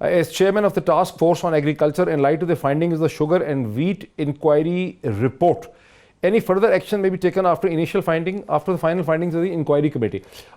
as chairman of the task force on agriculture in light of the findings of the sugar and wheat inquiry report. Any further action may be taken after the final findings of the inquiry committee.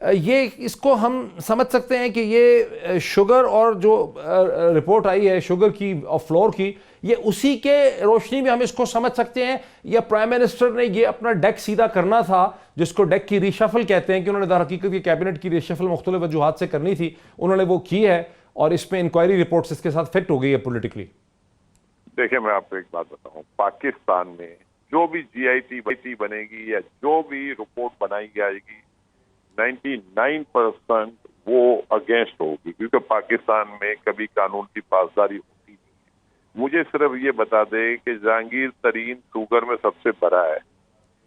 یہ اس کو ہم سمجھ سکتے ہیں کہ یہ sugar اور جو رپورٹ آئی ہے شوگر کی اور فلور کی، یہ اسی کے روشنی میں ہم اس کو سمجھ سکتے ہیں، یا پرائم منسٹر نے یہ اپنا ڈیک سیدھا کرنا تھا، جس کو ڈیک کی ریشفل کہتے ہیں، کہ انہوں نے در حقیقت کی کیبنٹ کی ریشفل مختلف وجوہات سے کرنی تھی، انہوں نے وہ کی ہے، اور اس میں انکوائری رپورٹس اس کے ساتھ فٹ ہو گئی ہے پولیٹیکلی؟ دیکھیں میں آپ کو ایک بات بتاؤں، پاکستان میں جو بھی جی آئی ٹی بنے گی یا جو بھی رپورٹ بنائی جائے گی 99% وہ اگینسٹ ہوگی، کیونکہ پاکستان میں کبھی قانون کی پاسداری ہوتی نہیں ہے۔ مجھے صرف یہ بتا دے کہ جہانگیر ترین شوگر میں سب سے بڑا ہے،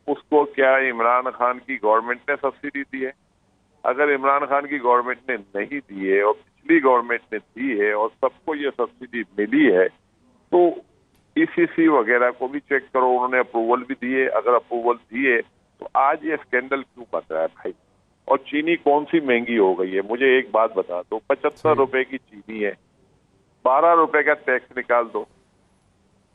اس کو کیا عمران خان کی گورنمنٹ نے سبسڈی دی ہے؟ اگر عمران خان کی گورنمنٹ نے نہیں دی ہے اور پچھلی گورنمنٹ نے دی ہے اور سب کو یہ سبسڈی ملی ہے، تو ای سی سی وغیرہ کو بھی چیک کرو، انہوں نے اپروول بھی دیے۔ اگر اپروول دیے تو آج یہ اسکینڈل کیوں بن رہا ہے بھائی؟ اور چینی کون سی مہنگی ہو گئی ہے؟ مجھے ایک بات بتا دو، 75 روپے کی چینی ہے، 12 روپے کا ٹیکس نکال دو،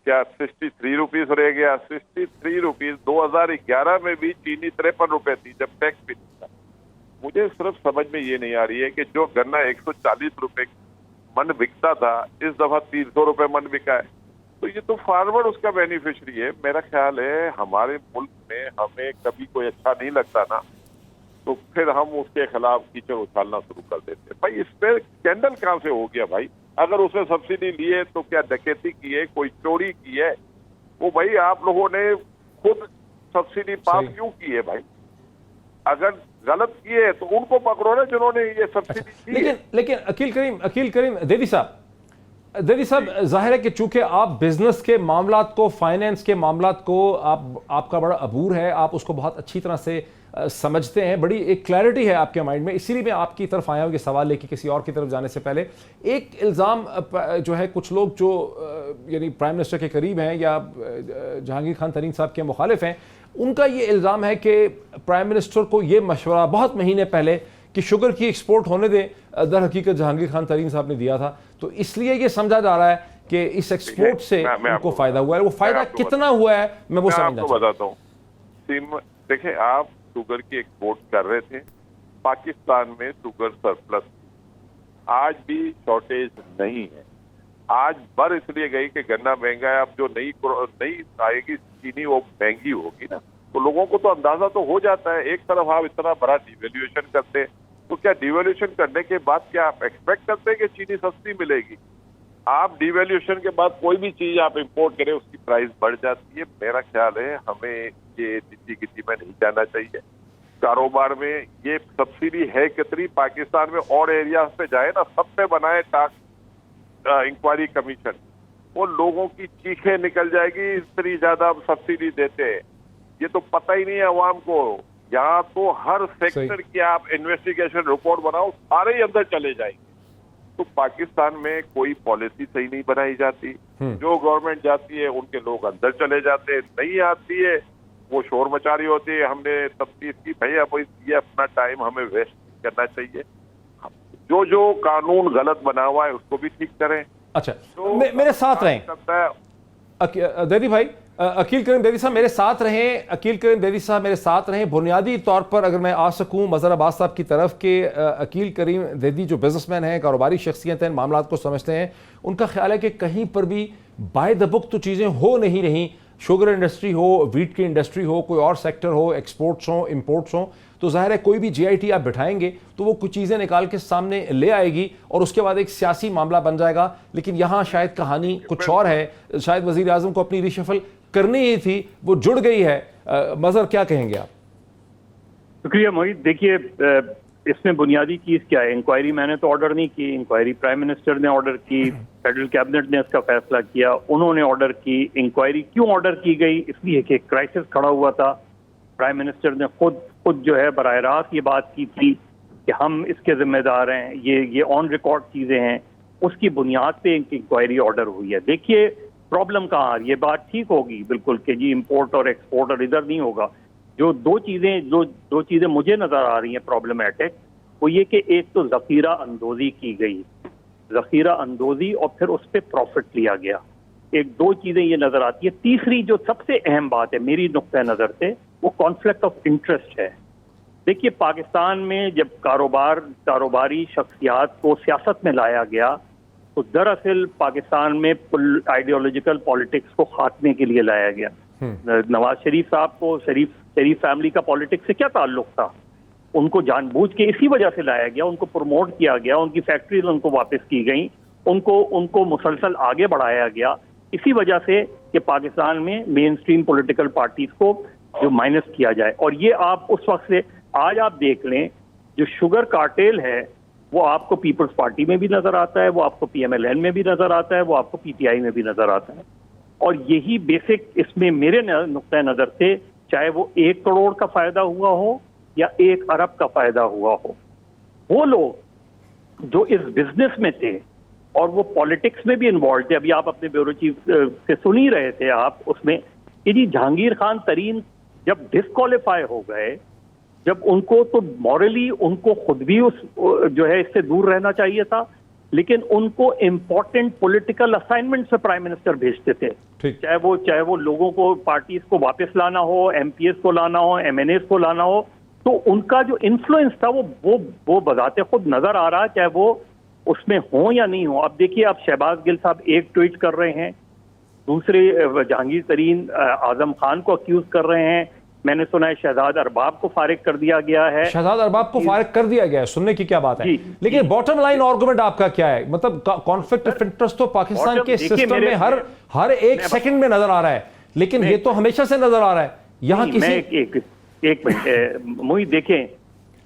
کیا 63 روپیز رہ گیا؟ 63 روپیز 2011 میں بھی چینی 53 روپے تھی جب ٹیکس بھی نہیں تھا۔ مجھے صرف سمجھ میں یہ نہیں آ رہی ہے کہ جو گنا 140 روپے من بکتا تھا، اس دفعہ 300 روپے من بکا ہے، تو یہ تو فارورڈ اس کا بینیفیشری ہے۔ میرا خیال ہے ہمارے ملک میں ہمیں کبھی کوئی اچھا نہیں لگتا نا، تو پھر ہم اس کے خلاف کیچڑ اچھالنا شروع کر دیتے ہیں۔ بھائی اس پہ اسکینڈل کہاں سے ہو گیا بھائی؟ اگر اس نے سبسڈی لی ہے تو کیا ڈکیتی کی ہے، کوئی چوری کی ہے؟ وہ بھائی آپ لوگوں نے خود سبسڈی پاس کیوں کی ہے بھائی؟ اگر غلط کیے تو ان کو پکڑو نا جنہوں نے یہ سبسڈی دی ہے۔ لیکن عقیل کریم دیدی صاحب ظاہر ہے کہ چونکہ آپ بزنس کے معاملات کو، فائنینس کے معاملات کو آپ کا بڑا عبور ہے، آپ اس کو بہت اچھی طرح سے سمجھتے ہیں، بڑی ایک کلیئرٹی ہے آپ کے مائنڈ میں، اسی لیے میں آپ کی طرف آیا ہوں یہ سوال لے کے کسی اور کی طرف جانے سے پہلے۔ ایک الزام جو ہے کچھ لوگ جو یعنی پرائم منسٹر کے قریب ہیں یا جہانگیر خان ترین صاحب کے مخالف ہیں، ان کا یہ الزام ہے کہ پرائم منسٹر کو یہ مشورہ بہت مہینے پہلے کہ شوگر کی ایکسپورٹ ہونے دیں، در حقیقت جہانگیر خان ترین صاحب نے دیا تھا، تو اس لیے یہ سمجھا جا رہا ہے کہ اس ایکسپورٹ سے ان کو فائدہ ہوا ہے۔ وہ فائدہ کتنا ہوا ہے میں وہ سمجھنا چاہتا ہوں۔ بتاتا ہوں، دیکھیں آپ شوگر کی ایکسپورٹ کر رہے تھے، پاکستان میں شوگر سرپلس، آج بھی شارٹیج نہیں ہے۔ آج بر اس لیے گئی کہ گنا مہنگا ہے، اب جو نئی آئے گی چینی وہ مہنگی ہوگی نا، تو لوگوں کو تو اندازہ تو ہو جاتا ہے۔ ایک طرف آپ اتنا بڑا ڈیویلیویشن کرتے، تو کیا ڈیویلیویشن کرنے کے بعد کیا آپ ایکسپیکٹ کرتے کہ چینی سستی ملے گی؟ آپ ڈیویلیویشن کے بعد کوئی بھی چیز آپ امپورٹ کریں اس کی پرائس بڑھ جاتی ہے۔ میرا خیال ہے ہمیں یہ نچی گتی میں نہیں جانا چاہیے۔ کاروبار میں یہ سبسڈی ہے کتنی؟ پاکستان میں اور ایریاز پہ جائے نا، سب پہ بنائے ٹیکس انکوائری کمیشن، وہ لوگوں کی چیخیں نکل جائے گی اتنی زیادہ سبسڈی دیتے ہیں۔ یہ تو پتہ ہی نہیں ہے عوام کو۔ یہاں تو ہر سیکٹر کی آپ انویسٹیگیشن رپورٹ بناؤ، سارے ہی اندر چلے جائیں گے۔ تو پاکستان میں کوئی پالیسی صحیح نہیں بنائی جاتی، جو گورنمنٹ جاتی ہے ان کے لوگ اندر چلے جاتے ہیں، نہیں آتی ہے وہ شور مچا رہی ہوتی ہے۔ ہم نے تفتیش کی، بھائی اب یہ اپنا ٹائم ہمیں ویسٹ نہیں کرنا چاہیے، جو قانون غلط بنا ہوا ہے اس کو بھی ٹھیک کریں۔ اچھا میرے ساتھ رہیں دیدی بھائی، عقیل کریم دیدی صاحب میرے ساتھ رہیں، عقیل کریم دیدی صاحب میرے ساتھ رہیں۔ بنیادی طور پر اگر میں آ سکوں مظہر عباس صاحب کی طرف کہ عقیل کریم دیدی جو بزنس مین ہیں، کاروباری شخصیت ہیں، معاملات کو سمجھتے ہیں، ان کا خیال ہے کہ کہیں پر بھی بائی دا بک تو چیزیں ہو نہیں رہیں، شوگر انڈسٹری ہو، ویٹ کی انڈسٹری ہو، کوئی اور سیکٹر ہو، ایکسپورٹس ہوں، امپورٹس ہوں، تو ظاہر ہے کوئی بھی جی آئی ٹی آپ بٹھائیں گے تو وہ کچھ چیزیں نکال کے سامنے لے آئے گی اور اس کے بعد ایک سیاسی معاملہ بن جائے گا۔ لیکن یہاں شاید کہانی کچھ اور ہے، شاید وزیر اعظم کو اپنی ریشفل کرنی ہی تھی، وہ جڑ گئی ہے۔ مظہر کیا کہیں گے آپ؟ شکریہ محیط۔ دیکھیے اس میں بنیادی چیز کیا ہے؟ انکوائری میں نے تو آرڈر نہیں کی، انکوائری پرائم منسٹر نے آرڈر کی، فیڈرل کیبنٹ نے اس کا فیصلہ کیا، انہوں نے آرڈر کی۔ انکوائری کیوں آرڈر کی گئی؟ اس لیے کہ کرائسس کھڑا ہوا تھا، پرائم منسٹر نے خود جو ہے براہ راست یہ بات کی تھی کہ ہم اس کے ذمہ دار ہیں، یہ آن ریکارڈ چیزیں ہیں، اس کی بنیاد پہ انکوائری آرڈر ہوئی ہے۔ دیکھیے پرابلم کہاں آ رہی ہے؟ بات ٹھیک ہوگی بالکل کہ جی امپورٹ اور ایکسپورٹ اور ادھر نہیں ہوگا۔ جو دو چیزیں مجھے نظر آ رہی ہیں پرابلمٹک، وہ یہ کہ ایک تو ذخیرہ اندوزی کی گئی، ذخیرہ اندوزی، اور پھر اس پہ پروفٹ لیا گیا۔ ایک دو چیزیں یہ نظر آتی ہے۔ تیسری جو سب سے اہم بات ہے میری نقطۂ نظر سے، وہ کانفلکٹ آف انٹرسٹ ہے۔ دیکھیے پاکستان میں جب کاروباری شخصیات کو سیاست میں لایا گیا تو دراصل پاکستان میں آئیڈیالوجیکل پالیٹکس کو خاتمے کے لیے لایا گیا. نواز شریف صاحب کو شریف فیملی کا پالیٹکس سے کیا تعلق تھا؟ ان کو جان بوجھ کے اسی وجہ سے لایا گیا, ان کو پروموٹ کیا گیا, ان کی فیکٹریز ان کو واپس کی گئیں, ان کو مسلسل آگے بڑھایا گیا اسی وجہ سے کہ پاکستان میں مین سٹریم پولیٹیکل پارٹیز کو جو مائنس کیا جائے. اور یہ آپ اس وقت سے آج آپ دیکھ لیں جو شوگر کارٹیل ہے وہ آپ کو پیپلز پارٹی میں بھی نظر آتا ہے, وہ آپ کو پی ایم ایل این میں بھی نظر آتا ہے, وہ آپ کو پی ٹی آئی میں بھی نظر آتا ہے. اور یہی بیسک اس میں میرے نقطۂ نظر سے چاہے وہ 1 کروڑ کا فائدہ ہوا ہو یا 1 ارب کا فائدہ ہوا ہو, وہ لوگ جو اس بزنس میں تھے اور وہ پالیٹکس میں بھی انوالو تھے. ابھی آپ اپنے بیورو چیف سے سن ہی رہے تھے آپ اس میں کہ جی جہانگیر خان ترین جب ڈسکوالیفائی ہو گئے, جب ان کو تو مورلی ان کو خود بھی اس جو ہے اس سے دور رہنا چاہیے تھا, لیکن ان کو امپورٹنٹ پولیٹیکل اسائنمنٹ سے پرائم منسٹر بھیجتے تھے, چاہے وہ لوگوں کو پارٹیز کو واپس لانا ہو, ایم پی ایس کو لانا ہو, ایم این ایز کو لانا ہو, تو ان کا جو انفلوئنس تھا وہ بذات خود نظر آ رہا, چاہے وہ اس میں ہوں یا نہیں ہوں. اب دیکھیے آپ شہباز گل صاحب ایک ٹویٹ کر رہے ہیں, دوسرے جہانگیر ترین اعظم خان کو اکیوز کر رہے ہیں, میں نے سنا ہے شہزاد ارباب کو فارغ کر دیا گیا ہے. شہزاد ارباب کو فارغ کر دیا گیا ہے, سننے کی کیا بات ہے, لیکن باٹم لائن آرگومنٹ آپ کا کیا ہے؟ مطلب کانفلکٹ آف انٹرسٹ تو پاکستان کے سسٹم میں ہر ایک سیکنڈ میں نظر آ رہا ہے, لیکن یہ تو ہمیشہ سے نظر آ رہا ہے. یہاں کسی ایک منٹ موہی دیکھیں,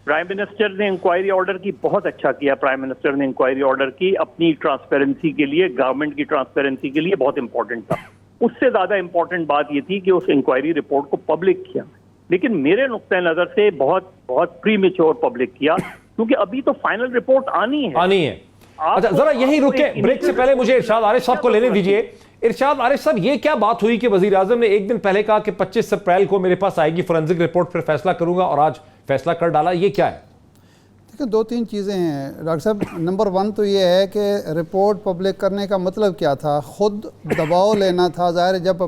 پرائم منسٹر نے انکوائری آرڈر کی, بہت اچھا کیا پرائم منسٹر نے انکوائری آرڈر کی, اپنی ٹرانسپیرنسی کے لیے, گورنمنٹ کی ٹرانسپیرنسی کے لیے بہت امپورٹنٹ تھا. اس سے زیادہ امپورٹنٹ بات یہ تھی کہ اس انکوائری رپورٹ کو پبلک کیا, لیکن میرے نقطۂ نظر سے بہت پری میچور پبلک کیا, کیونکہ ابھی تو فائنل رپورٹ آنی ہے. اچھا ذرا یہی رکے, بریک سے پہلے مجھے ارشاد عارف صاحب کو لینے دیجئے. ارشاد عارف صاحب, یہ کیا بات ہوئی کہ وزیر اعظم نے ایک دن پہلے کہا کہ 25 اپریل کو میرے پاس آئے گی فورنزک رپورٹ, پھر فیصلہ کروں گا, اور آج فیصلہ کر ڈالا, یہ کیا ہے؟ دیکھیں 2-3 چیزیں ہیں ڈاکٹر صاحب. نمبر 1 تو یہ ہے کہ رپورٹ پبلک کرنے کا مطلب کیا تھا, خود دباؤ لینا تھا. ظاہر ہے جب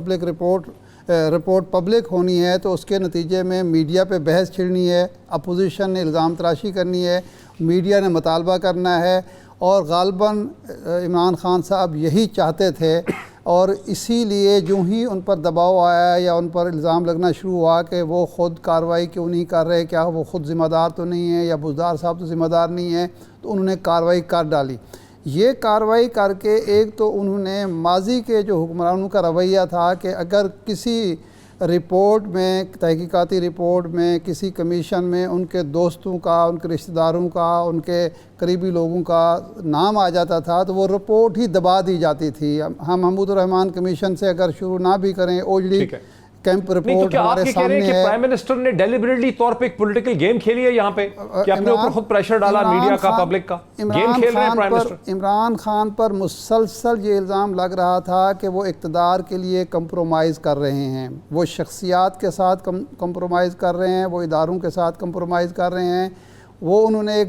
رپورٹ پبلک ہونی ہے تو اس کے نتیجے میں میڈیا پہ بحث چھڑنی ہے, اپوزیشن نے الزام تراشی کرنی ہے, میڈیا نے مطالبہ کرنا ہے, اور غالباً عمران خان صاحب یہی چاہتے تھے. اور اسی لیے جو ہی ان پر دباؤ آیا یا ان پر الزام لگنا شروع ہوا کہ وہ خود کارروائی کیوں نہیں کر رہے, کیا وہ خود ذمہ دار تو نہیں ہیں یا بزدار صاحب تو ذمہ دار نہیں ہیں, تو انہوں نے کارروائی کر ڈالی. یہ کارروائی کر کے ایک تو انہوں نے ماضی کے جو حکمرانوں کا رویہ تھا کہ اگر کسی رپورٹ میں, تحقیقاتی رپورٹ میں, کسی کمیشن میں ان کے دوستوں کا, ان کے رشتہ داروں کا, ان کے قریبی لوگوں کا نام آ جاتا تھا تو وہ رپورٹ ہی دبا دی جاتی تھی. ہم محمود الرحمان کمیشن سے اگر شروع نہ بھی کریں, اوجلی کیمپ رپورٹ ہمارے سامنے ہے. پرائم منسٹر نے ڈیلیبریٹلی طور پہ ایک پولیٹیکل گیم کھیلی ہے یہاں پہ کہ اپنے اوپر خود پریشر ڈالا میڈیا کا, پبلک کا گیم کھیل رہے ہیں پرائم منسٹر. عمران خان پر مسلسل یہ الزام لگ رہا تھا کہ وہ اقتدار کے لیے کمپرومائز کر رہے ہیں, وہ شخصیات کے ساتھ کمپرومائز کر رہے ہیں, وہ اداروں کے ساتھ کمپرومائز کر رہے ہیں. وہ انہوں نے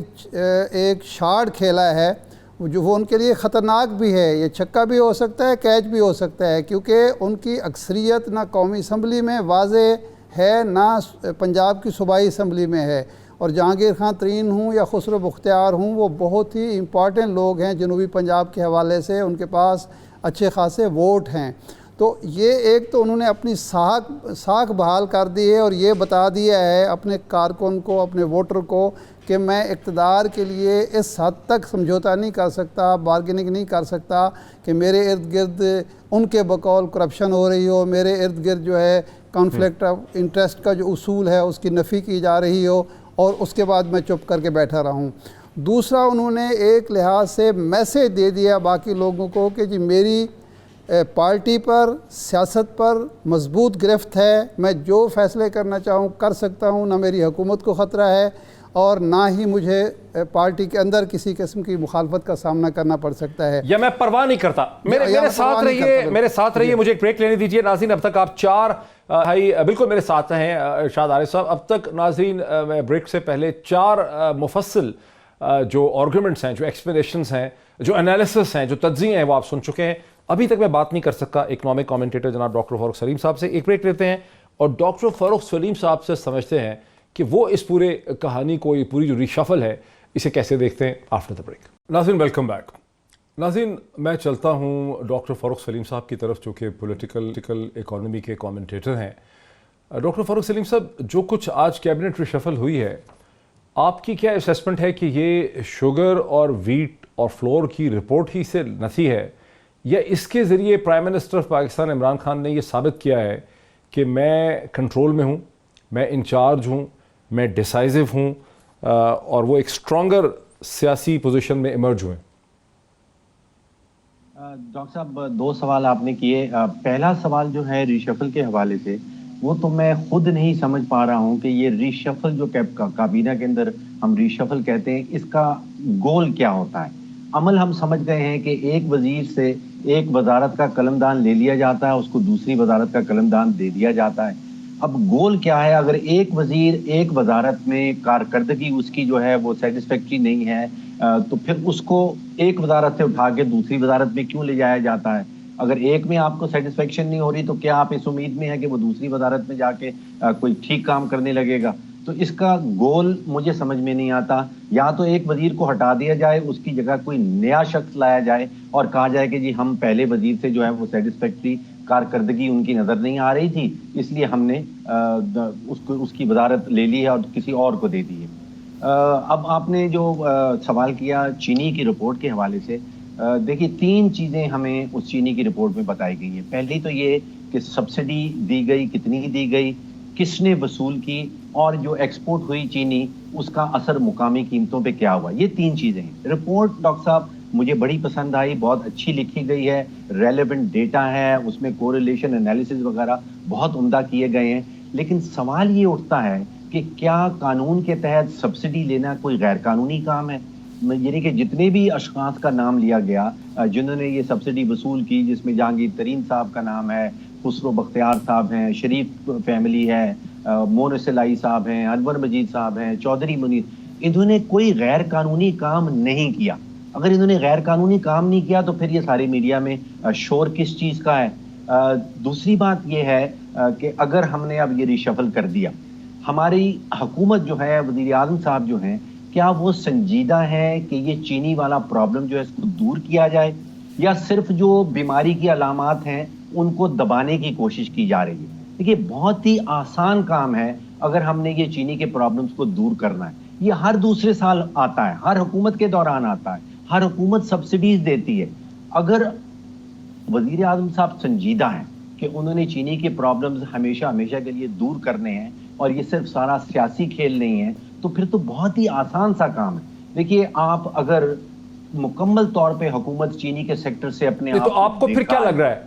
ایک شارٹ کھیلا ہے جو وہ ان کے لیے خطرناک بھی ہے. یہ چھکا بھی ہو سکتا ہے, کیچ بھی ہو سکتا ہے, کیونکہ ان کی اکثریت نہ قومی اسمبلی میں واضح ہے نہ پنجاب کی صوبائی اسمبلی میں ہے. اور جہانگیر خان ترین ہوں یا خسرو بختیار ہوں, وہ بہت ہی امپارٹنٹ لوگ ہیں جنوبی پنجاب کے حوالے سے, ان کے پاس اچھے خاصے ووٹ ہیں. تو یہ ایک تو انہوں نے اپنی ساکھ بحال کر دی ہے اور یہ بتا دیا ہے اپنے کارکن کو, اپنے ووٹر کو کہ میں اقتدار کے لیے اس حد تک سمجھوتا نہیں کر سکتا, بارگیننگ نہیں کر سکتا کہ میرے ارد گرد ان کے بقول کرپشن ہو رہی ہو, میرے ارد گرد جو ہے کانفلکٹ آف انٹرسٹ کا جو اصول ہے اس کی نفی کی جا رہی ہو, اور اس کے بعد میں چپ کر کے بیٹھا رہوں. دوسرا انہوں نے ایک لحاظ سے میسیج دے دیا باقی لوگوں کو کہ جی میری پارٹی پر, سیاست پر مضبوط گرفت ہے, میں جو فیصلے کرنا چاہوں کر سکتا ہوں, نہ میری حکومت کو خطرہ ہے اور نہ ہی مجھے پارٹی کے اندر کسی قسم کی مخالفت کا سامنا کرنا پڑ سکتا ہے, یا میں پرواہ نہیں کرتا. میرے ساتھ رہیے, مجھے ایک بریک لینے دیجئے. ناظرین اب تک آپ 4 بالکل میرے ساتھ ہیں ارشاد عارف صاحب. اب تک ناظرین بریک سے پہلے 4 مفصل جو آرگومنٹس ہیں, جو ایکسپلینیشنز ہیں, جو انالیسس ہیں, جو تجزیے ہیں, وہ آپ سن چکے ہیں. ابھی تک میں بات نہیں کر سکا اکنامک کامنٹیٹر جناب ڈاکٹر فاروق سلیم صاحب سے. ایک بریک لیتے ہیں اور ڈاکٹر فاروق سلیم صاحب سے سمجھتے ہیں کہ وہ اس پورے کہانی کو, یہ پوری جو ریشفل ہے, اسے کیسے دیکھتے ہیں. After the break. ناظرین ویلکم بیک. ناظرین میں چلتا ہوں ڈاکٹر فاروق سلیم صاحب کی طرف, جو کہ پولیٹیکل اکانومی کے کامنٹیٹر ہیں. ڈاکٹر فاروق سلیم صاحب, جو کچھ آج کیبنٹ ریشفل ہوئی ہے, آپ کی کیا اسیسمنٹ ہے کہ یہ شوگر اور ویٹ اور فلور کی رپورٹ ہی سے نسی ہے, یا اس کے ذریعے prime minister of Pakistan Imran Khan نے یہ ثابت کیا ہے کہ میں کنٹرول میں ہوں, میں انچارج ہوں, میں ڈیسائزو ہوں, اور وہ ایک اسٹرانگر سیاسی پوزیشن میں ایمرج ہوئے؟ ڈاکٹر صاحب 2 سوال آپ نے کیے. پہلا سوال جو ہے ریشفل کے حوالے سے, وہ تو میں خود نہیں سمجھ پا رہا ہوں کہ یہ ریشفل جو کابینہ کے اندر ہم ریشفل کہتے ہیں, اس کا گول کیا ہوتا ہے. عمل ہم سمجھ گئے ہیں کہ ایک وزیر سے ایک وزارت کا قلمدان لے لیا جاتا ہے, اس کو دوسری وزارت کا قلمدان دے دیا جاتا ہے. اب گول کیا ہے؟ اگر ایک وزیر ایک وزارت میں کارکردگی اس کی جو ہے وہ سیٹسفیکٹری نہیں ہے, تو پھر اس کو ایک وزارت سے اٹھا کے دوسری وزارت میں کیوں لے جایا جاتا ہے؟ اگر ایک میں آپ کو سیٹسفیکشن نہیں ہو رہی, تو کیا آپ اس امید میں ہے کہ وہ دوسری وزارت میں جا کے کوئی ٹھیک کام کرنے لگے گا؟ تو اس کا گول مجھے سمجھ میں نہیں آتا. یا تو ایک وزیر کو ہٹا دیا جائے, اس کی جگہ کوئی نیا شخص لایا جائے اور کہا جائے کہ جی ہم پہلے وزیر سے جو ہے وہ سیٹسفیکٹری کارکردگی ان کی نظر نہیں آ رہی تھی, اس لیے ہم نے اس کی وزارت لے لی ہے اور کسی اور کو دے دی ہے. اب آپ نے جو سوال کیا چینی کی رپورٹ کے حوالے سے, دیکھیے 3 چیزیں ہمیں اس چینی کی رپورٹ میں بتائی گئی ہیں. پہلی تو یہ کہ سبسڈی دی گئی, کتنی دی گئی, کس نے وصول کی, اور جو ایکسپورٹ ہوئی چینی اس کا اثر مقامی قیمتوں پہ کیا ہوا. یہ 3 چیزیں ہیں. رپورٹ ڈاکٹر صاحب مجھے بڑی پسند آئی, بہت اچھی لکھی گئی ہے, ریلیونٹ ڈیٹا ہے اس میں, کوریلیشن انالیسز وغیرہ بہت عمدہ کیے گئے ہیں. لیکن سوال یہ اٹھتا ہے کہ کیا قانون کے تحت سبسڈی لینا کوئی غیر قانونی کام ہے؟ یعنی کہ جتنے بھی اشخاص کا نام لیا گیا جنہوں نے یہ سبسڈی وصول کی, جس میں جہانگیر ترین صاحب کا نام ہے, خسرو بختیار صاحب ہیں, شریف فیملی ہے, مونس الہی صاحب ہیں, انور مجید صاحب ہیں, چودھری منیر, انہوں نے کوئی غیر قانونی کام نہیں کیا. اگر انہوں نے غیر قانونی کام نہیں کیا تو پھر یہ ساری میڈیا میں شور کس چیز کا ہے؟ دوسری بات یہ ہے کہ اگر ہم نے اب یہ ریشفل کر دیا, ہماری حکومت جو ہے, وزیر اعظم صاحب جو ہیں, کیا وہ سنجیدہ ہے کہ یہ چینی والا پرابلم جو ہے اس کو دور کیا جائے, یا صرف جو بیماری کی علامات ہیں ان کو دبانے کی کوشش کی جا رہی ہے؟ دیکھیے بہت ہی آسان کام ہے اگر ہم نے یہ چینی کے پرابلمز کو دور کرنا ہے. یہ ہر دوسرے سال آتا ہے, ہر حکومت کے دوران آتا ہے, ہر حکومت سبسڈیز دیتی ہے. اگر وزیر اعظم صاحب سنجیدہ ہیں کہ انہوں نے چینی کے پرابلمز ہمیشہ کے لیے دور کرنے ہیں اور یہ صرف سارا سیاسی کھیل نہیں ہے, تو پھر تو بہت ہی آسان سا کام ہے. دیکھیے آپ اگر مکمل طور پہ حکومت چینی کے سیکٹر سے اپنے تو آپ کو پھر کیا لگ رہا ہے,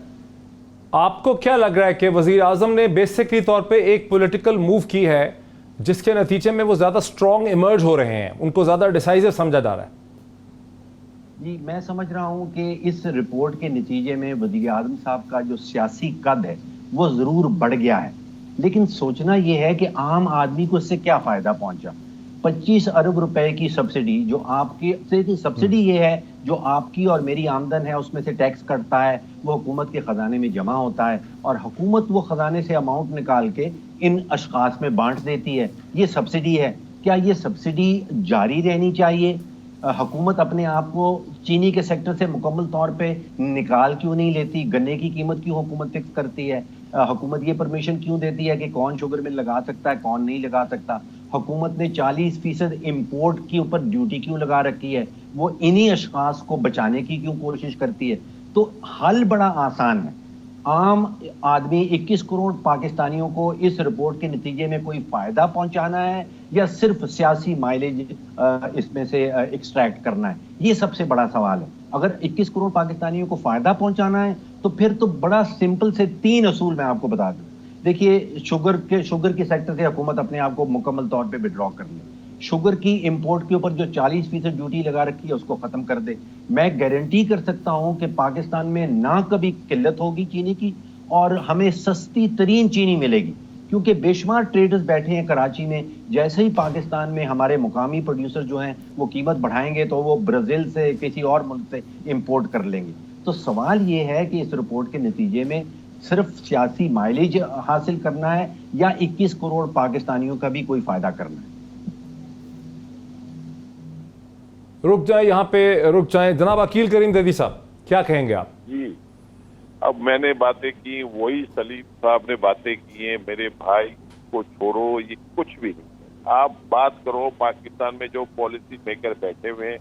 آپ کو کیا لگ رہا ہے کہ وزیر اعظم نے بیسکلی طور پہ ایک پولیٹیکل موو کی ہے جس کے نتیجے میں وہ زیادہ سٹرونگ ایمرج ہو رہے ہیں, ان کو زیادہ ڈیسائزو سمجھا جا رہا ہے؟ جی میں سمجھ رہا ہوں کہ اس رپورٹ کے نتیجے میں وزیر اعظم صاحب کا جو سیاسی قد ہے وہ ضرور بڑھ گیا ہے. لیکن سوچنا یہ ہے کہ عام آدمی کو اس سے کیا فائدہ پہنچا. 25 ارب روپے کی سبسڈی, جو آپ کی سبسڈی یہ ہے جو آپ کی اور میری آمدن ہے اس میں سے ٹیکس کٹتا ہے, وہ حکومت کے خزانے میں جمع ہوتا ہے اور حکومت وہ خزانے سے اماؤنٹ نکال کے ان اشخاص میں بانٹ دیتی ہے. یہ سبسڈی ہے. کیا یہ سبسڈی جاری رہنی چاہیے؟ حکومت اپنے آپ کو چینی کے سیکٹر سے مکمل طور پہ نکال کیوں نہیں لیتی؟ گنے کی قیمت کیوں حکومت فکس کرتی ہے؟ حکومت یہ پرمیشن کیوں دیتی ہے کہ کون شوگر مل لگا سکتا ہے, کون نہیں لگا سکتا؟ حکومت نے 40% امپورٹ کے اوپر ڈیوٹی کیوں لگا رکھی ہے؟ وہ انہی اشخاص کو بچانے کی کیوں کوشش کرتی ہے؟ تو حل بڑا آسان ہے. عام آدمی 21 کروڑ پاکستانیوں کو اس رپورٹ کے نتیجے میں کوئی فائدہ پہنچانا ہے یا صرف سیاسی مائلیج اس میں سے ایکسٹریکٹ کرنا ہے؟ یہ سب سے بڑا سوال ہے. اگر 21 کروڑ پاکستانیوں کو فائدہ پہنچانا ہے تو پھر تو بڑا سمپل سے 3 اصول میں آپ کو بتا دوں. دیکھیے شوگر کے سیکٹر سے حکومت اپنے آپ کو مکمل طور پہ وڈرا کر لے. شوگر کی امپورٹ کے اوپر جو 40% ڈیوٹی لگا رکھی ہے اس کو ختم کر دے. میں گارنٹی کر سکتا ہوں کہ پاکستان میں نہ کبھی قلت ہوگی چینی کی اور ہمیں سستی ترین چینی ملے گی, کیونکہ بے شمار ٹریڈرز بیٹھے ہیں کراچی میں. جیسے ہی پاکستان میں ہمارے مقامی پروڈیوسر جو ہیں وہ قیمت بڑھائیں گے تو وہ برازیل سے کسی اور ملک سے امپورٹ کر لیں گے. تو سوال یہ ہے کہ اس رپورٹ کے نتیجے میں صرف سیاسی مائلیج حاصل کرنا ہے یا 21 کروڑ پاکستانیوں کا بھی کوئی فائدہ کرنا ہے؟ رک جائیں یہاں پہ، رک جائیں جناب عقیل کریم دیدی صاحب، کیا کہیں گے آپ؟ جی اب میں نے باتیں کی، وہی سلیم صاحب نے باتیں کی ہیں، میرے بھائی کو چھوڑو، یہ کچھ بھی نہیں۔ آپ بات کرو پاکستان میں جو پالیسی میکر بیٹھے ہوئے ہیں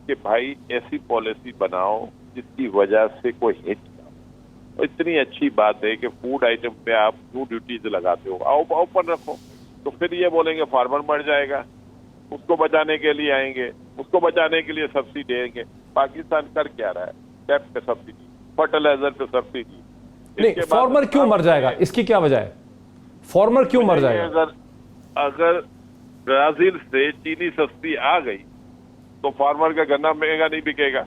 کہ بھائی ایسی پالیسی بناؤ جس کی وجہ سے کوئی ہٹ نہ ہو۔ اتنی اچھی بات ہے کہ فوڈ آئٹم پہ آپ کیوں ڈیوٹیز لگاتے ہو، آؤ اوپن رکھو، تو پھر یہ بولیں گے فارمر مر جائے گا، اس کو بچانے کے لیے آئیں گے، اس کو بچانے کے لیے سبسڈی دیں گے۔ پاکستان کر کیا رہا ہے؟ ٹیپ پہ سبسڈی، فرٹیلائزر پہ سبسڈی۔ نہیں، فارمر کیوں مر جائے گا؟ اس کی کیا وجہ ہے؟ فارمر کیوں مر جائے گا؟ اگر برازیل سے چینی سستی آ گئی تو فارمر کا گنا مہنگا نہیں بکے گا۔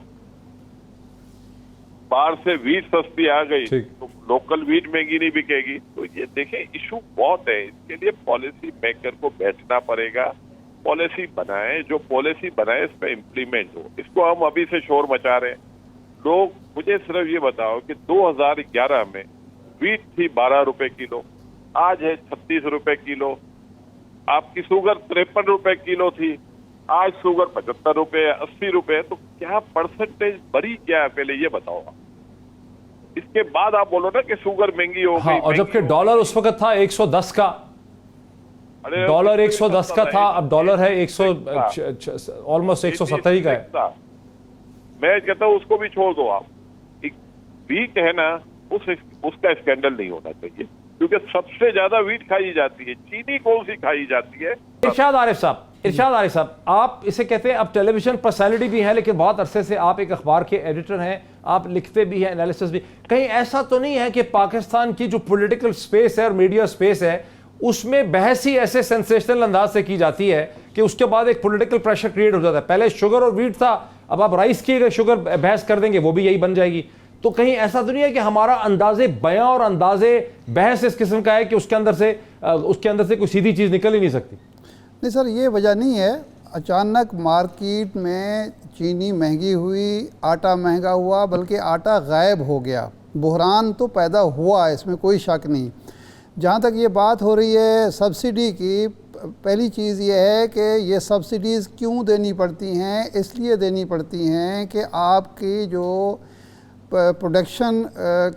باہر سے ویٹ سستی آ گئی تو لوکل ویٹ مہنگی نہیں بکے گی۔ تو یہ دیکھیں ایشو بہت ہے، اس کے لیے پالیسی میکر کو بیٹھنا پڑے گا، پالیسی بنائیں، جو پالیسی بنائے اس پہ امپلیمنٹ ہو۔ اس کو ہم ابھی سے شور مچا رہے ہیں لوگ۔ مجھے صرف یہ بتاؤ کہ 2011 میں ویٹ تھی 12 روپے کلو، آج ہے 36 روپے کلو۔ آپ کی شوگر 53 روپے کلو تھی، آج شوگر 75 روپے 80 روپے، تو کیا پرسنٹیج بڑی کیا ہے پہلے یہ بتاؤ آپ۔ اس کے بعد آپ بولو نا کہ شوگر مہنگی ہو گئی۔ اور جبکہ ڈالر اس وقت تھا 110 کا، ڈالر 110 کا تھا، اب ڈالر ہے آلموسٹ 170 کا ہے۔ میں کہتا ہوں اس کو بھی چھوڑ دو آپ، ویٹ ہے نا اس کا اسکینڈل نہیں ہونا چاہیے، کیونکہ سب سے زیادہ ویٹ کھائی جاتی ہے۔ چینی کون سی کھائی جاتی ہے؟ ارشاد عارف صاحب، آپ اسے کہتے ہیں آپ ٹیلی ویژن پرسنالٹی بھی ہیں، لیکن بہت عرصے سے آپ ایک اخبار کے ایڈیٹر ہیں، آپ لکھتے بھی ہیں، انالیسس بھی۔ کہیں ایسا تو نہیں ہے کہ پاکستان کی جو پولیٹیکل سپیس ہے اور میڈیا سپیس ہے اس میں بحث ہی ایسے سینسیشنل انداز سے کی جاتی ہے کہ اس کے بعد ایک پولیٹیکل پریشر کریٹ ہو جاتا ہے؟ پہلے شوگر اور ویٹ تھا، اب آپ رائس کی اگر شوگر بحث کر دیں گے وہ بھی یہی بن جائے گی۔ تو کہیں ایسا تو نہیں ہے کہ ہمارا انداز بیاں اور انداز بحث اس قسم کا ہے کہ اس کے اندر سے کوئی سیدھی چیز نکل ہی نہیں سکتی؟ نہیں سر، یہ وجہ نہیں ہے۔ اچانک مارکیٹ میں چینی مہنگی ہوئی، آٹا مہنگا ہوا، بلکہ آٹا غائب ہو گیا۔ بحران تو پیدا ہوا، اس میں کوئی شک نہیں۔ جہاں تک یہ بات ہو رہی ہے سبسڈی کی، پہلی چیز یہ ہے کہ یہ سبسڈیز کیوں دینی پڑتی ہیں؟ اس لیے دینی پڑتی ہیں کہ آپ کی جو پروڈکشن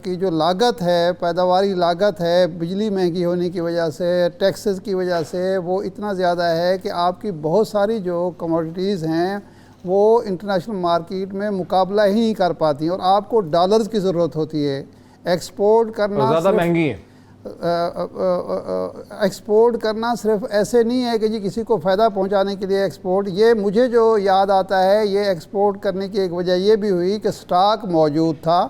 کی جو لاگت ہے، پیداواری لاگت ہے، بجلی مہنگی ہونے کی وجہ سے، ٹیکسز کی وجہ سے وہ اتنا زیادہ ہے کہ آپ کی بہت ساری جو کموڈیٹیز ہیں وہ انٹرنیشنل مارکیٹ میں مقابلہ ہی نہیں کر پاتی، اور آپ کو ڈالرز کی ضرورت ہوتی ہے۔ ایکسپورٹ کرنا زیادہ مہنگی ہے، ایکسپورٹ کرنا صرف ایسے نہیں ہے کہ جی کسی کو فائدہ پہنچانے کے لیے ایکسپورٹ۔ یہ مجھے جو یاد آتا ہے، یہ ایکسپورٹ کرنے کی ایک وجہ یہ بھی ہوئی کہ سٹاک موجود تھا،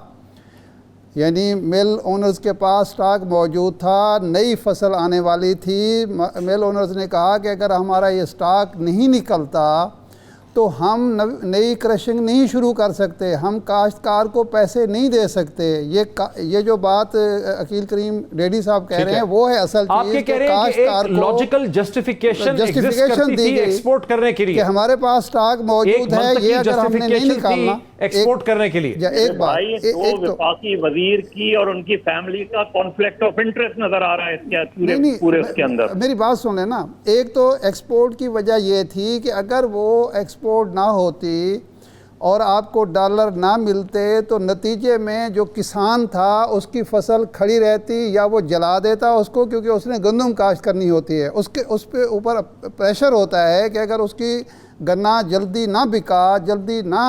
یعنی مل اونرز کے پاس سٹاک موجود تھا، نئی فصل آنے والی تھی۔ مل اونرز نے کہا کہ اگر ہمارا یہ سٹاک نہیں نکلتا تو ہم نئی کرشنگ نہیں شروع کر سکتے، ہم کاشتکار کو پیسے نہیں دے سکتے۔ یہ جو بات عقیل کریم ڈیڈی صاحب کہہ رہے ہیں وہ ہے اصل چیز۔ آپ یہ کہہ رہے ہیں کہ ایک لاجیکل جسٹیفیکیشن کرتی تھی ایکسپورٹ کرنے کے لیے کہ ہمارے پاس سٹاک موجود ہے، یہ اگر ہم نے نہیں نکالنا ایکسپورٹ کرنے کے لیے۔ ایک بات، ایک وفاقی وزیر کی اور ان کی فیملی کا کانفلکٹ آف انٹرسٹ نظر آ رہا ہے پورے اس کے اندر۔ میری بات سن لیں نا، ایک تو ایکسپورٹ کی وجہ یہ تھی کہ اگر وہ ایکسپورٹ نہ ہوتی اور آپ کو ڈالر نہ ملتے تو نتیجے میں جو کسان تھا اس کی فصل کھڑی رہتی یا وہ جلا دیتا اس کو، کیونکہ اس نے گندم کاشت کرنی ہوتی ہے، اس پہ اوپر پریشر ہوتا ہے کہ اگر اس کی گنا جلدی نہ بکا، جلدی نہ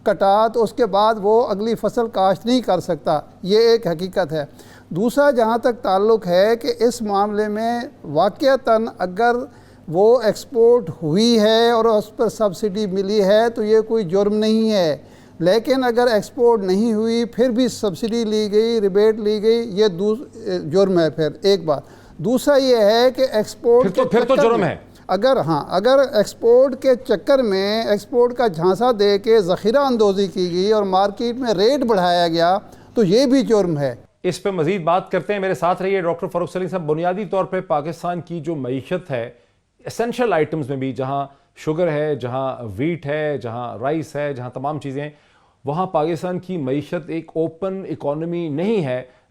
کٹا تو اس کے بعد وہ اگلی فصل کاشت نہیں کر سکتا۔ یہ ایک حقیقت ہے۔ دوسرا جہاں تک تعلق ہے کہ اس معاملے میں واقعتاً اگر وہ ایکسپورٹ ہوئی ہے اور اس پر سبسڈی ملی ہے تو یہ کوئی جرم نہیں ہے، لیکن اگر ایکسپورٹ نہیں ہوئی پھر بھی سبسڈی لی گئی، ریبیٹ لی گئی، یہ جرم ہے۔ پھر ایک بات دوسرا یہ ہے کہ ایکسپورٹ پھر تو جرم ہے۔ اگر ایکسپورٹ کے چکر میں ایکسپورٹ کا جھانسا دے کے ذخیرہ اندوزی کی گئی اور مارکیٹ میں ریٹ بڑھایا گیا تو یہ بھی جرم ہے۔ اس پہ مزید بات کرتے ہیں، میرے ساتھ رہیے ڈاکٹر فاروق سلیم صاحب۔ بنیادی طور پہ پاکستان کی جو معیشت ہے اسینشل آئٹمز میں بھی، جہاں شوگر ہے، جہاں ویٹ ہے، جہاں رائس ہے، جہاں تمام چیزیں ہیں، وہاں پاکستان کی معیشت ایک اوپن اکانومی نہیں ہے۔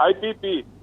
IPP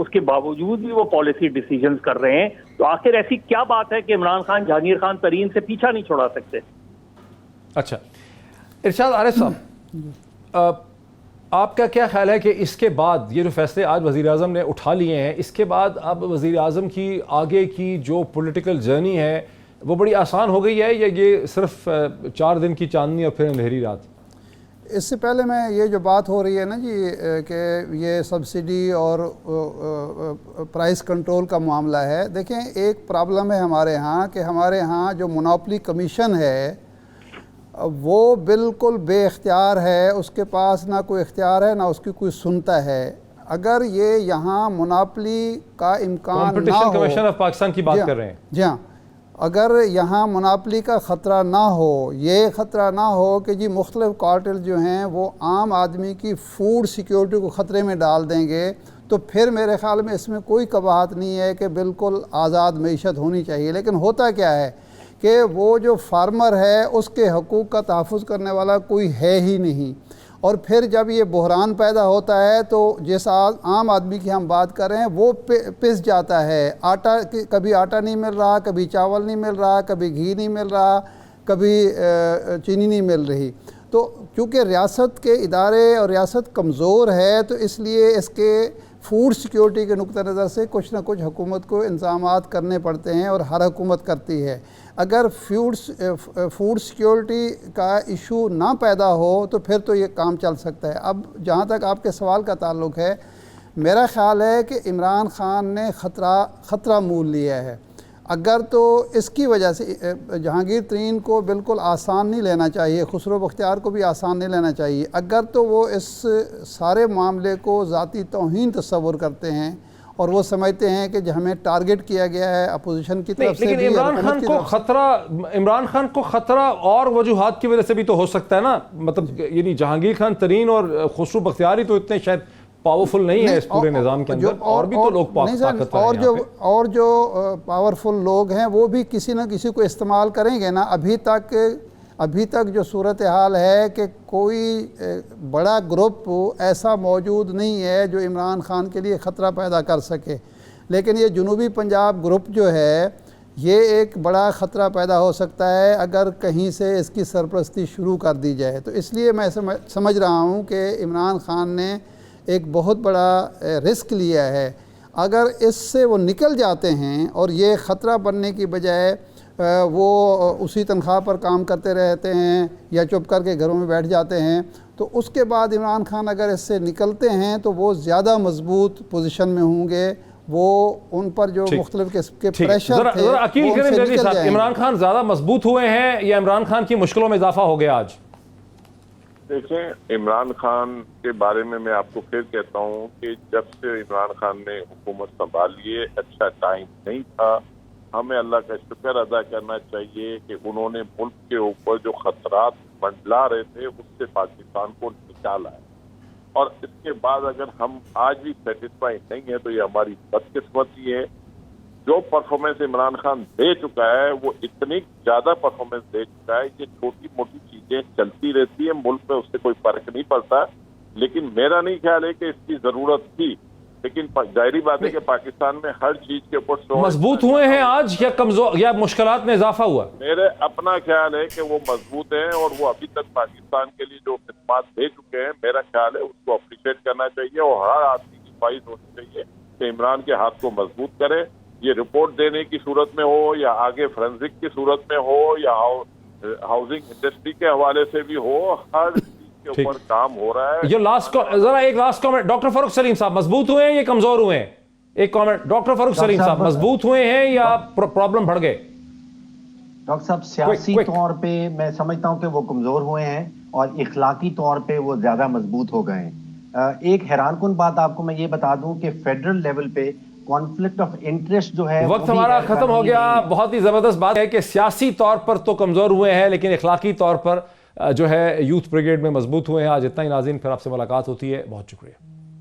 اس کے باوجود بھی وہ پالیسی ڈیسیجنز کر رہے ہیں. تو آخر ایسی کیا بات ہے کہ عمران خان جہانگیر خان ترین سے پیچھا نہیں چھوڑا سکتے؟ اچھا ارشاد عارف صاحب، آپ کا کیا خیال ہے کہ اس کے بعد یہ جو فیصلے آج وزیر اعظم نے اٹھا لیے ہیں، اس کے بعد اب وزیر اعظم کی آگے کی جو پولیٹیکل جرنی ہے وہ بڑی آسان ہو گئی ہے، یا یہ صرف 4 دن کی چاندنی اور پھر اندھیری رات؟ اس سے پہلے میں یہ جو بات ہو رہی ہے نا جی کہ یہ سبسڈی اور پرائس کنٹرول کا معاملہ ہے، دیکھیں ایک پرابلم ہے ہمارے ہاں کہ ہمارے ہاں جو مونوپلی کمیشن ہے وہ بالکل بے اختیار ہے، اس کے پاس نہ کوئی اختیار ہے نہ اس کی کوئی سنتا ہے. اگر یہ یہاں مونوپلی کا امکان نہ competition who, commission of Pakistan کی بات کر رہے ہیں، جی ہاں، اگر یہاں مناپلی کا خطرہ نہ ہو، یہ خطرہ نہ ہو کہ جی مختلف کارٹل جو ہیں وہ عام آدمی کی فوڈ سیکیورٹی کو خطرے میں ڈال دیں گے، تو پھر میرے خیال میں اس میں کوئی قباحت نہیں ہے کہ بالکل آزاد معیشت ہونی چاہیے. لیکن ہوتا کیا ہے کہ وہ جو فارمر ہے اس کے حقوق کا تحفظ کرنے والا کوئی ہے ہی نہیں، اور پھر جب یہ بحران پیدا ہوتا ہے تو جس عام آدمی کی ہم بات کر رہے ہیں وہ پس جاتا ہے. آٹا، کبھی آٹا نہیں مل رہا، کبھی چاول نہیں مل رہا، کبھی گھی نہیں مل رہا، کبھی چینی نہیں مل رہی. تو چونکہ ریاست کے ادارے اور ریاست کمزور ہے تو اس لیے اس کے فوڈ سیکیورٹی کے نقطہ نظر سے کچھ نہ کچھ حکومت کو انتظامات کرنے پڑتے ہیں، اور ہر حکومت کرتی ہے. اگر فوڈ سیکیورٹی کا ایشو نہ پیدا ہو تو پھر تو یہ کام چل سکتا ہے. اب جہاں تک آپ کے سوال کا تعلق ہے، میرا خیال ہے کہ عمران خان نے خطرہ مول لیا ہے. اگر تو اس کی وجہ سے جہانگیر ترین کو بالکل آسان نہیں لینا چاہیے، خسرو بختیار کو بھی آسان نہیں لینا چاہیے. اگر تو وہ اس سارے معاملے کو ذاتی توہین تصور کرتے ہیں اور وہ سمجھتے ہیں کہ ہمیں ٹارگٹ کیا گیا ہے اپوزیشن کی طرف سے بھی. لیکن عمران خان کو خطرہ اور وجوہات کی وجہ سے بھی تو ہو سکتا ہے نا، مطلب یعنی جہانگیر خان ترین اور خسرو بختیاری تو اتنے شاید پاورفل نہیں ہے اس پورے نظام کے اندر، اور بھی تو لوگ طاقتور ہیں. اور جو پاورفل لوگ ہیں وہ بھی کسی نہ کسی کو استعمال کریں گے نا. ابھی تک جو صورتحال ہے کہ کوئی بڑا گروپ ایسا موجود نہیں ہے جو عمران خان کے لیے خطرہ پیدا کر سکے، لیکن یہ جنوبی پنجاب گروپ جو ہے یہ ایک بڑا خطرہ پیدا ہو سکتا ہے اگر کہیں سے اس کی سرپرستی شروع کر دی جائے. تو اس لیے میں سمجھ رہا ہوں کہ عمران خان نے ایک بہت بڑا رسک لیا ہے. اگر اس سے وہ نکل جاتے ہیں اور یہ خطرہ بننے کی بجائے وہ اسی تنخواہ پر کام کرتے رہتے ہیں یا چپ کر کے گھروں میں بیٹھ جاتے ہیں، تو اس کے بعد عمران خان اگر اس سے نکلتے ہیں تو وہ زیادہ مضبوط پوزیشن میں ہوں گے. وہ ان پر جو مختلف قسم کے پریشر تھے ذرا عقیل کریں جیجی صاحب، عمران خان زیادہ مضبوط ہوئے ہیں یا عمران خان کی مشکلوں میں اضافہ ہو گیا آج؟ دیکھیں، عمران خان کے بارے میں آپ کو پھر کہتا ہوں کہ جب سے عمران خان نے حکومت سنبھالی ہے اچھا ٹائم نہیں تھا. ہمیں اللہ کا شکر ادا کرنا چاہیے کہ انہوں نے ملک کے اوپر جو خطرات منڈلا رہے تھے اس سے پاکستان کو نکالا ہے. اور اس کے بعد اگر ہم آج بھی سیٹسفائی نہیں ہیں تو یہ ہماری بدقسمتی ہے. جو پرفارمنس عمران خان دے چکا ہے وہ اتنی زیادہ پرفارمنس دے چکا ہے کہ چھوٹی موٹی چیزیں چلتی رہتی ہیں ملک میں، اس سے کوئی فرق نہیں پڑتا. لیکن میرا نہیں خیال ہے کہ اس کی ضرورت تھی. لیکن ظاہری بات ہے کہ پاکستان میں ہر چیز کے اوپر مضبوط ہوئے ہیں آج یا کمزور یا مشکلات میں اضافہ ہوا؟ میرے اپنا خیال ہے کہ وہ مضبوط ہیں اور وہ ابھی تک پاکستان کے لیے جو خدمات دے چکے ہیں، میرا خیال ہے اس کو اپریشیٹ کرنا چاہیے اور ہر آدمی کی خواہش ہونی چاہیے کہ عمران کے ہاتھ کو مضبوط کرے. یہ رپورٹ دینے کی صورت میں ہو یا آگے فرنزک کی صورت میں ہو یا ہاؤسنگ انڈسٹری کے حوالے سے بھی ہو، ہر چیز کے اوپر کام ہو رہا ہے. ذرا ایک لاسٹ کامنٹ ڈاکٹر فاروق سلیم صاحب، مضبوط ہوئے ہیں یا کمزور ہوئے ہیں؟ ایک کامنٹ ڈاکٹر فاروق سلیم صاحب، مضبوط ہوئے ہیں یا پرابلم بڑھ گئے؟ ڈاکٹر صاحب سیاسی طور پہ میں سمجھتا ہوں کہ وہ کمزور ہوئے ہیں اور اخلاقی طور پہ وہ زیادہ مضبوط ہو گئے ہیں. ایک حیران کن بات آپ کو میں یہ بتا دوں کہ فیڈرل لیول پہ کانفلکٹ آف انٹرسٹ جو ہے، وقت ہمارا ختم ہو گیا. بہت ہی زبردست بات ہے کہ سیاسی طور پر تو کمزور ہوئے ہیں لیکن اخلاقی طور پر جو ہے یوتھ بریگیڈ میں مضبوط ہوئے ہیں. آج اتنا ہی ناظرین، پھر آپ سے ملاقات ہوتی ہے. بہت شکریہ.